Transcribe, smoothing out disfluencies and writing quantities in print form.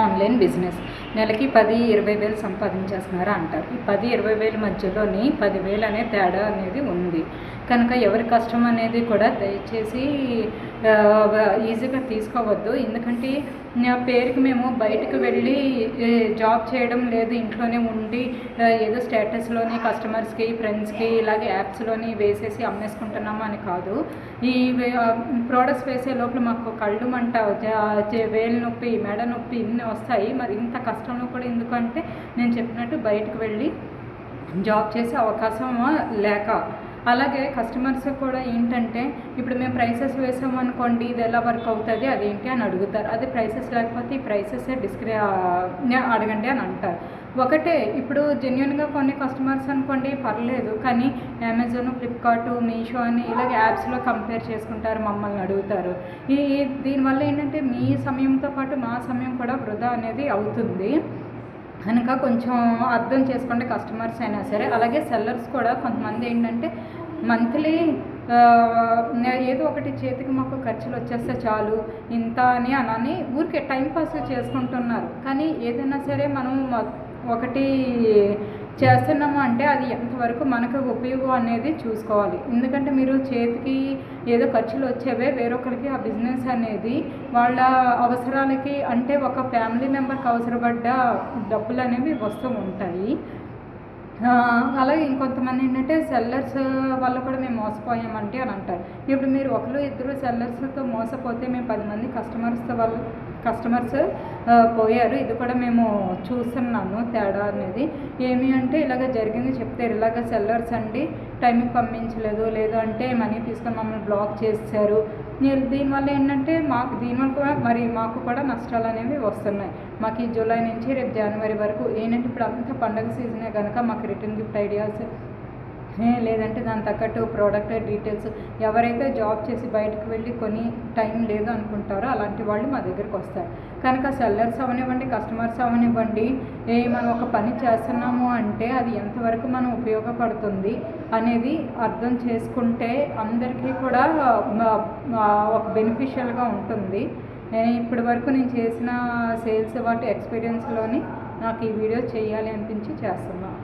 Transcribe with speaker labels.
Speaker 1: Online business నెలకి 10-20 వేలు సంపాదించేస్తున్నారా అంటారు. ఈ 10-20 వేల మధ్యలోని 10,000 అనే తేడా అనేది ఉంది. కనుక ఎవరి కష్టం అనేది కూడా దయచేసి ఈజీగా తీసుకోవద్దు. ఎందుకంటే పేరుకి మేము బయటకు వెళ్ళి జాబ్ చేయడం లేదు, ఇంట్లోనే ఉండి ఏదో స్టేటస్లోని కస్టమర్స్కి ఫ్రెండ్స్కి ఇలాగే యాప్స్లోని వేసేసి అమ్మేసుకుంటున్నాము అని కాదు. ఈ ప్రోడక్ట్స్ వేసే లోపల మాకు కళ్ళు మంట, వేలు నొప్పి, మెడ నొప్పి ఇన్ని వస్తాయి. మరి ఇంత కష్టంలో కూడా ఎందుకంటే నేను చెప్పినట్టు బయటకు వెళ్ళి జాబ్ చేసే అవకాశం లేక. అలాగే కస్టమర్స్ కూడా ఏంటంటే ఇప్పుడు మేము ప్రైసెస్ వేసామనుకోండి, ఇది ఎలా వర్క్ అవుతుంది అదేంటి అని అడుగుతారు. అదే ప్రైసెస్ లేకపోతే ఈ ప్రైసెస్ అడగండి అని అంటారు. ఒకటే ఇప్పుడు జెన్యున్గా కొన్ని కస్టమర్స్ అనుకోండి పర్లేదు, కానీ అమెజాన్, ఫ్లిప్కార్ట్, మీషో అని ఇలాగ యాప్స్లో కంపేర్ చేసుకుంటారు, మమ్మల్ని అడుగుతారు. దీనివల్ల ఏంటంటే మీ సమయంతో పాటు మా సమయం కూడా వృధా అనేది అవుతుంది. కనుక కొంచెం అర్థం చేసుకోండి కస్టమర్స్ అయినా సరే. అలాగే సెల్లర్స్ కూడా కొంతమంది ఏంటంటే మంత్లీ ఏదో ఒకటి చేతికి మాకు ఖర్చులు వచ్చేస్తే చాలు ఇంత అని ఊరికే టైంపాస్ చేసుకుంటున్నారు. కానీ ఏదైనా సరే మనం ఒకటి చేస్తున్నాము అంటే అది ఎంతవరకు మనకు ఉపయోగం అనేది చూసుకోవాలి. ఎందుకంటే మీరు చేతికి ఏదో ఖర్చులు వచ్చేవే వేరొకరికి ఆ బిజినెస్ అనేది వాళ్ళ అవసరాలకి, అంటే ఒక ఫ్యామిలీ మెంబర్కి అవసరపడ్డ డబ్బులు అనేవి వస్తూ ఉంటాయి. అలాగే ఇంకొంతమంది ఏంటంటే సెల్లర్స్ వల్ల కూడా మేము మోసపోయామంటే అని అంటారు. ఇప్పుడు మీరు ఒకరు ఇద్దరు సెల్లర్స్తో మోసపోతే మేము 10 మంది కస్టమర్స్ పోయారు. ఇది కూడా మేము చూస్తున్నాము తేడా అనేది. ఏమి అంటే ఇలాగ జరిగింది చెప్తారు, ఇలాగ సెల్లర్స్ అండి టైంకి పంపించలేదు, లేదు అంటే మనీ తీసుకొని మమ్మల్ని బ్లాక్ చేశారు. దీనివల్ల ఏంటంటే దీనివల్ల కూడా మాకు కూడా నష్టాలు అనేవి వస్తున్నాయి. మాకు ఈ జూలై నుంచి రేపు జనవరి వరకు ఏంటంటే ఇప్పుడు అంతా పండగ సీజనే కనుక మాకు రిటర్న్ గిఫ్ట్ ఐడియాస్, లేదంటే దాని తగ్గట్టు ప్రోడక్ట్ డీటెయిల్స్, ఎవరైతే జాబ్ చేసి బయటకు వెళ్ళి కొని టైం లేదు అనుకుంటారో అలాంటి వాళ్ళు మా దగ్గరికి వస్తారు. కనుక సెల్లర్స్ అవనివ్వండి, కస్టమర్స్ అవనివ్వండి, మనం ఒక పని చేస్తున్నాము అంటే అది ఎంతవరకు మనం ఉపయోగపడుతుంది అనేది అర్థం చేసుకుంటే అందరికీ కూడా ఒక బెనిఫిషియల్గా ఉంటుంది. ఇప్పటి వరకు నేను చేసిన సేల్స్ వాటి ఎక్స్పీరియన్స్లోని నాకు ఈ వీడియో చేయాలి అనిపించి చేస్తున్నాను.